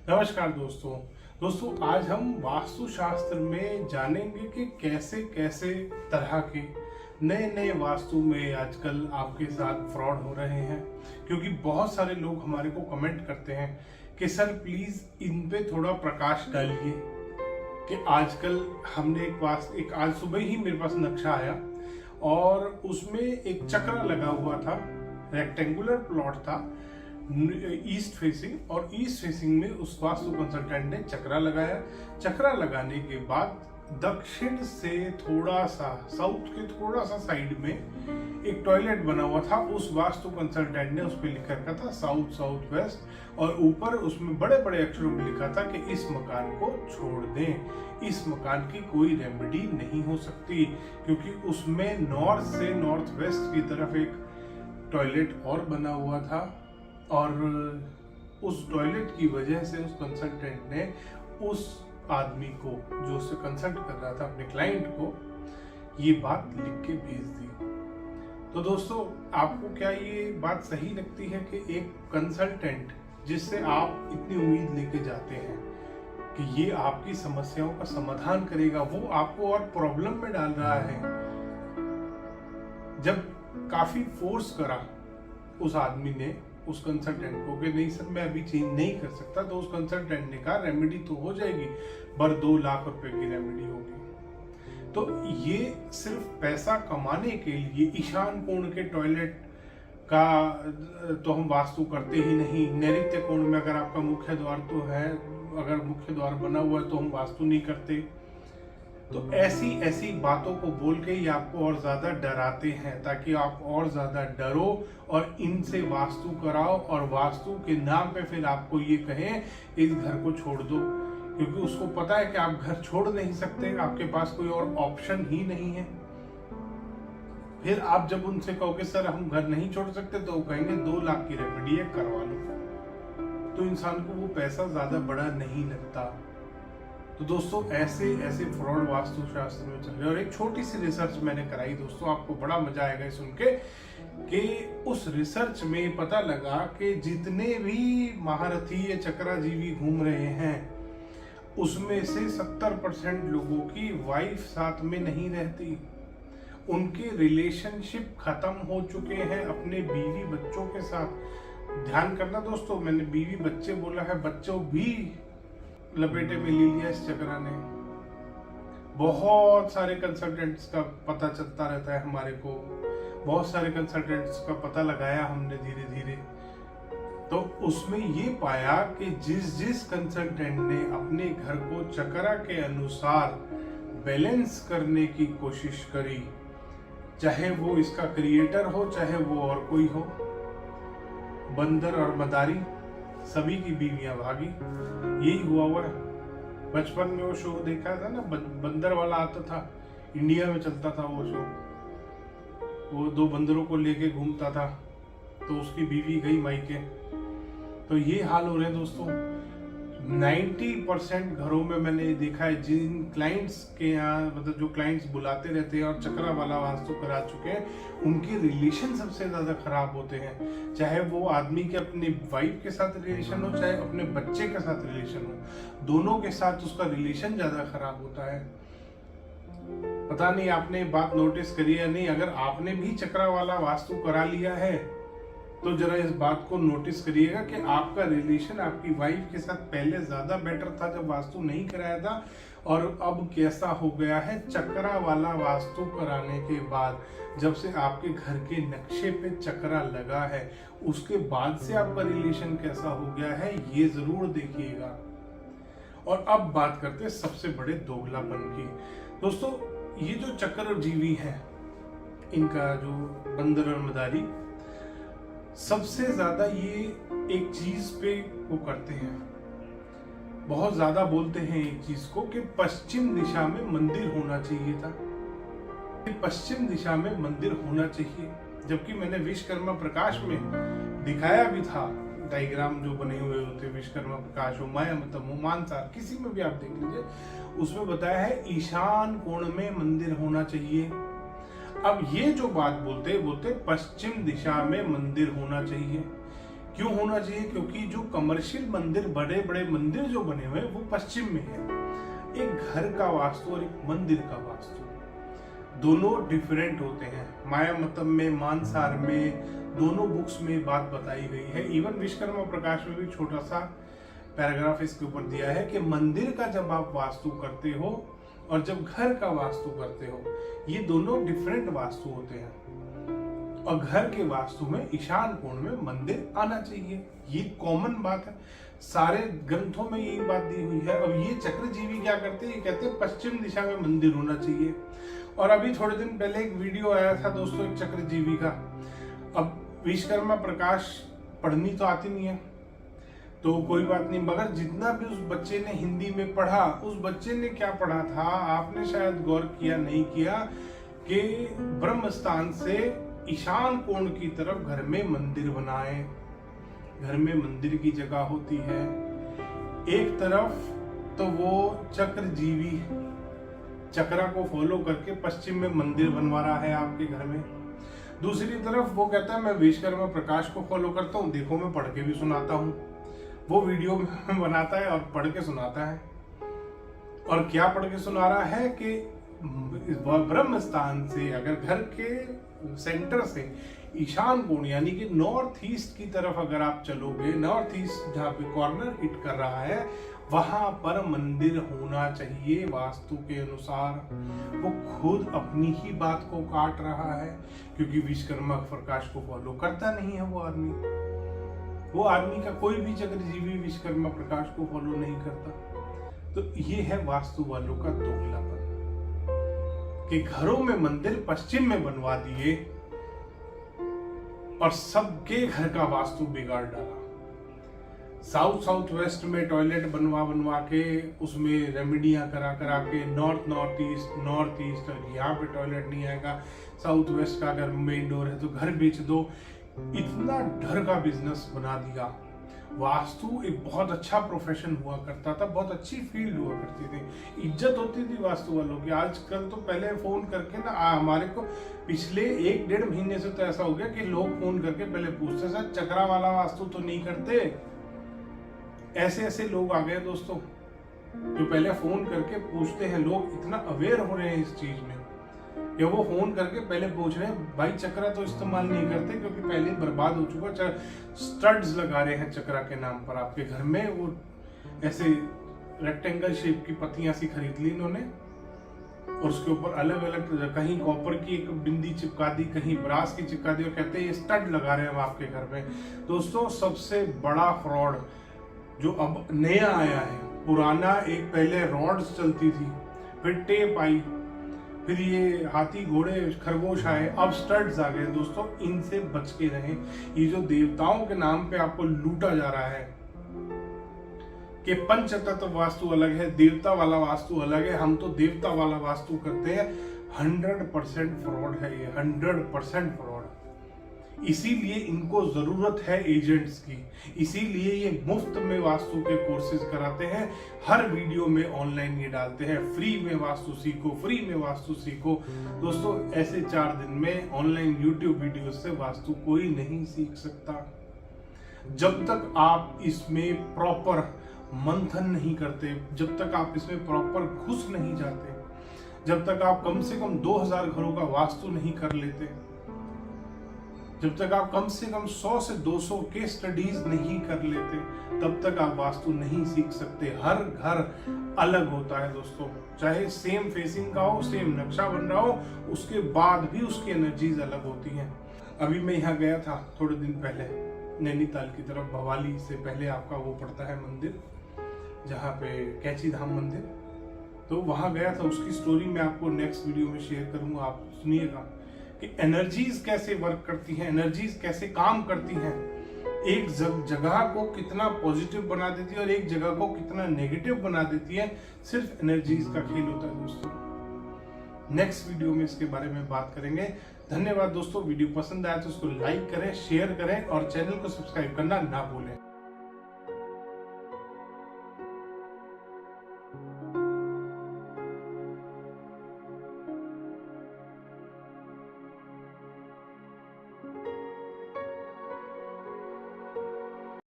नमस्कार दोस्तों आज हम वास्तुशास्त्र में जानेंगे कि कैसे कैसे तरह के नए नए वास्तु में आजकल आपके साथ फ्रॉड हो रहे हैं। क्योंकि बहुत सारे लोग हमारे को कमेंट करते हैं कि सर प्लीज इन पे थोड़ा प्रकाश डालिए कि आजकल हमने एक आज सुबह ही मेरे पास नक्शा आया और उसमें एक चक्र लगा हुआ था, रेक्टेंगुलर प्लॉट था ईस्ट फेसिंग, और ईस्ट फेसिंग में उस वास्तु कंसल्टेंट ने चक्रा लगाया। चक्रा लगाने के बाद दक्षिण से थोड़ा सा साउथ के थोड़ा सा साइड में एक टॉयलेट बना हुआ था। उस वास्तु कंसल्टेंट ने उस पर लिख रखा था साउथ साउथ वेस्ट, और ऊपर उसमें बड़े बड़े अक्षरों में लिखा था कि इस मकान को छोड़ दें, इस मकान की कोई रेमेडी नहीं हो सकती, क्योंकि उसमें नॉर्थ से नॉर्थ वेस्ट की तरफ एक टॉयलेट और बना हुआ था। और उस टॉयलेट की वजह से उस कंसल्टेंट ने उस आदमी को, जो उसे कंसल्ट कर रहा था, अपने क्लाइंट को ये बात लिख के भेज दी। तो दोस्तों, आपको क्या ये बात सही लगती है कि एक कंसल्टेंट जिससे आप इतनी उम्मीद लेके जाते हैं कि ये आपकी समस्याओं का समाधान करेगा, वो आपको और प्रॉब्लम में डाल रहा है। जब काफी फोर्स करा उस आदमी ने उस कंसल्टेंट को कि नहीं सर मैं अभी चेंज नहीं कर सकता, तो उस कंसल्टेंट ने कहा रेमेडी तो हो जाएगी पर 2 लाख रुपए की रेमेडी होगी। तो ये सिर्फ पैसा कमाने के लिए ईशान कोण के टॉयलेट का तो हम वास्तु करते ही नहीं। नैऋत्य कोण में अगर आपका मुख्य द्वार तो है, अगर मुख्य द्वार बना हुआ है तो हम वास्तु नहीं करते। तो ऐसी बातों को बोल के ही आपको और ज्यादा डराते हैं, ताकि आप और ज्यादा डरो और इनसे वास्तु कराओ, और वास्तु के नाम पे फिर आपको ये कहें इस घर को छोड़ दो, क्योंकि उसको पता है कि आप घर छोड़ नहीं सकते, आपके पास कोई और ऑप्शन ही नहीं है। फिर आप जब उनसे कहोगे सर हम घर नहीं छोड़ सकते, तो वो कहेंगे 2 लाख की रेमेडी है, करवा लो। तो इंसान को वो पैसा ज्यादा बड़ा नहीं लगता। तो दोस्तों ऐसे फ्रॉड वास्तुशास्त्र में चल रहे हैं। और एक छोटी सी रिसर्च मैंने कराई दोस्तों, आपको बड़ा मजा आएगा सुन के, कि उस रिसर्च में पता लगा कि जितने भी महारथी या चक्राजीवी घूम रहे हैं उसमें से 70% लोगों की वाइफ साथ में नहीं रहती। उनके रिलेशनशिप खत्म हो चुके हैं अपने बीवी बच्चों के साथ। ध्यान करना दोस्तों, मैंने बीवी बच्चे बोला है, बच्चों भी लपेटे में ले लिया इस चक्रा ने। बहुत सारे कंसल्टेंट्स का पता चलता रहता है हमारे को, बहुत सारे कंसल्टेंट्स का पता लगाया हमने धीरे धीरे। तो उसमें ये पाया कि जिस कंसल्टेंट ने अपने घर को चक्रा के अनुसार बैलेंस करने की कोशिश करी, चाहे वो इसका क्रिएटर हो चाहे वो और कोई हो, बंदर और मदारी सभी की बीवियां भागी। यही हुआ है। बचपन में वो शो देखा था ना, बंदर वाला आता था, इंडिया में चलता था वो शो। वो 2 बंदरों को लेके घूमता था, तो उसकी बीवी गई मायके। तो ये हाल हो रहे हैं दोस्तों। 90% घरों में मैंने देखा है, जिन क्लाइंट्स के यहाँ, मतलब जो क्लाइंट्स बुलाते रहते हैं और चक्रा वाला वास्तु करा चुके हैं, उनके रिलेशन सबसे ज्यादा खराब होते हैं। चाहे वो आदमी के अपनी वाइफ के साथ रिलेशन हो, चाहे अपने बच्चे के साथ रिलेशन हो, दोनों के साथ उसका रिलेशन ज्यादा खराब होता है। पता नहीं आपने बात नोटिस करी या नहीं। अगर आपने भी चक्रा वाला वास्तु करा लिया है तो जरा इस बात को नोटिस करिएगा कि आपका रिलेशन आपकी वाइफ के साथ पहले ज्यादा बेटर था जब वास्तु नहीं कराया था, और अब कैसा हो गया है चक्रा वाला वास्तु कराने के बाद। जब से आपके घर के नक्शे पे चक्रा लगा है, उसके बाद से आपका रिलेशन कैसा हो गया है, ये जरूर देखिएगा। और अब बात करते हैं सबसे बड़े दोगलापन की। दोस्तों, ये जो चक्र जीवी है, इनका जो बंदर और मदारी, सबसे ज्यादा ये एक चीज पे वो करते हैं, बहुत ज्यादा बोलते हैं एक चीज को, कि पश्चिम दिशा में मंदिर होना चाहिए था, पश्चिम दिशा में मंदिर होना चाहिए। जबकि मैंने विश्वकर्मा प्रकाश में दिखाया भी था, डायग्राम जो बने हुए होते विश्वकर्मा प्रकाश हो, माया मतलब हो, मानसार, किसी में भी आप देख लीजिए, उसमें बताया है ईशान कोण में मंदिर होना चाहिए। अब ये जो बात बोलते पश्चिम दिशा में मंदिर होना चाहिए, क्यों होना चाहिए? क्योंकि जो कमर्शियल मंदिर, बड़े बड़े मंदिर जो बने हुए हैं वो पश्चिम में है। एक घर का वास्तु और एक मंदिर का वास्तु दोनों डिफरेंट होते हैं। माया मतम में, मानसार में, दोनों बुक्स में बात बताई गई है। इवन विश्वकर्मा प्रकाश में भी छोटा सा पैराग्राफ इसके ऊपर दिया है कि मंदिर का जब आप वास्तु करते हो और जब घर का वास्तु करते हो, ये दोनों डिफरेंट वास्तु होते हैं। और घर के वास्तु में ईशान कोण में मंदिर आना चाहिए, ये कॉमन बात है, सारे ग्रंथों में यही बात दी हुई है। अब ये चक्रजीवी क्या करते हैं? ये कहते हैं पश्चिम दिशा में मंदिर होना चाहिए। और अभी थोड़े दिन पहले एक वीडियो आया था दोस्तों एक चक्रजीवी का। अब विश्वकर्मा प्रकाश पढ़नी तो आती नहीं है तो कोई बात नहीं, मगर जितना भी उस बच्चे ने हिंदी में पढ़ा, उस बच्चे ने क्या पढ़ा था आपने शायद गौर किया नहीं किया कि ब्रह्म स्थान से ईशान कोण की तरफ घर में मंदिर बनाए। घर में मंदिर की जगह होती है, एक तरफ तो वो चक्रजीवी चक्रा को फॉलो करके पश्चिम में मंदिर बनवा रहा है आपके घर में, दूसरी तरफ वो कहता है मैं विश्वकर्मा प्रकाश को फॉलो करता हूँ, देखो मैं पढ़ के भी सुनाता हूँ। वो वीडियो में बनाता है और पढ़ के सुनाता है। और क्या पढ़ के सुना रहा है कि ब्रह्म स्थान से, अगर घर के सेंटर से ईशान कोण यानी कि नॉर्थ ईस्ट की तरफ अगर आप चलोगे, नॉर्थ ईस्ट जहाँ पे कॉर्नर हिट कर रहा है वहां पर मंदिर होना चाहिए वास्तु के अनुसार। वो खुद अपनी ही बात को काट रहा है, क्योंकि विश्वकर्मा प्रकाश को फॉलो करता नहीं है वो आदमी का कोई भी चक्रजीवी विश्वकर्मा प्रकाश को फॉलो नहीं करता। तो ये है वास्तु वालों का दोगलापन कि घरों में मंदिर पश्चिम में बनवा दिए और सबके घर का वास्तु बिगाड़ डाला। साउथ वेस्ट में टॉयलेट बनवा के उसमें रेमेडियां करा के नॉर्थ ईस्ट और यहाँ पे टॉयलेट नहीं आएगा। साउथ वेस्ट का अगर मेन डोर है तो घर बेच दो। इतना डर का बिजनेस बना दिया। वास्तु एक बहुत अच्छा प्रोफेशन हुआ करता था, बहुत अच्छी फील्ड हुआ करती थी, इज्जत होती थी वास्तु वालों की। आजकल तो पहले फोन करके ना हमारे को पिछले 1-1.5 महीने से तो ऐसा हो गया कि लोग फोन करके पहले पूछते सर चक्रा वाला वास्तु तो नहीं करते। ऐसे लोग आ गए दोस्तों जो पहले फोन करके पूछते हैं। लोग इतना अवेयर हो रहे हैं इस चीज में कि वो फोन करके पहले पूछ रहे हैं भाई चक्रा तो इस्तेमाल नहीं करते क्योंकि पहले बर्बाद हो चुका। स्टड्स लगा रहे हैं चक्रा के नाम पर आपके घर में। वो ऐसे रेक्टेंगल शेप की पत्तियां सी खरीद ली इन्होंने और उसके ऊपर अलग अलग, कहीं कॉपर की एक बिंदी चिपका दी, कहीं ब्रास की चिपका दी और कहते हैं ये स्टड लगा रहे हैं हम आपके घर में। दोस्तों सबसे बड़ा फ्रॉड जो अब नया आया है, पुराना एक पहले रॉड्स चलती थी, फिर टेप आई, फिर ये हाथी घोड़े खरगोश आए, अब स्टड्स आ गए। दोस्तों इनसे बच के रहें। ये जो देवताओं के नाम पे आपको लूटा जा रहा है कि पंचतत्व वास्तु अलग है, देवता वाला वास्तु अलग है, हम तो देवता वाला वास्तु करते हैं, 100% फ्रॉड है ये, 100% फ्रॉड। इसीलिए इनको जरूरत है एजेंट्स की, इसीलिए ये मुफ्त में वास्तु के कोर्सेज कराते हैं, हर वीडियो में ऑनलाइन ये डालते हैं, फ्री में वास्तु सीखो, फ्री में वास्तु सीखो। दोस्तों ऐसे 4 दिन में ऑनलाइन यूट्यूब वीडियो से वास्तु कोई नहीं सीख सकता जब तक आप इसमें प्रॉपर मंथन नहीं करते, जब तक आप इसमें प्रॉपर घुस नहीं जाते, जब तक आप कम से कम 2000 घरों का वास्तु नहीं कर लेते, जब तक आप कम से कम 100 से 200 केस स्टडीज नहीं कर लेते, तब तक आप वास्तु नहीं सीख सकते। हर घर अलग होता है दोस्तों, चाहे सेम फेसिंग का हो, सेम नक्शा बन रहा हो, उसके बाद भी उसकी एनर्जीज अलग होती हैं। अभी मैं यहाँ गया था थोड़े दिन पहले नैनीताल की तरफ, भवाली से पहले आपका वो पड़ता है मंदिर जहाँ पे कैची धाम मंदिर, तो वहां गया था। उसकी स्टोरी मैं आपको नेक्स्ट वीडियो में शेयर करूंगा, आप सुनिएगा कि एनर्जीज कैसे वर्क करती हैं, एनर्जीज कैसे काम करती हैं, एक जगह को कितना पॉजिटिव बना देती है और एक जगह को कितना नेगेटिव बना देती है। सिर्फ एनर्जीज का खेल होता है दोस्तों। नेक्स्ट वीडियो में इसके बारे में बात करेंगे। धन्यवाद दोस्तों, वीडियो पसंद आया तो उसको लाइक करें, शेयर करें और चैनल को सब्सक्राइब करना ना भूलें।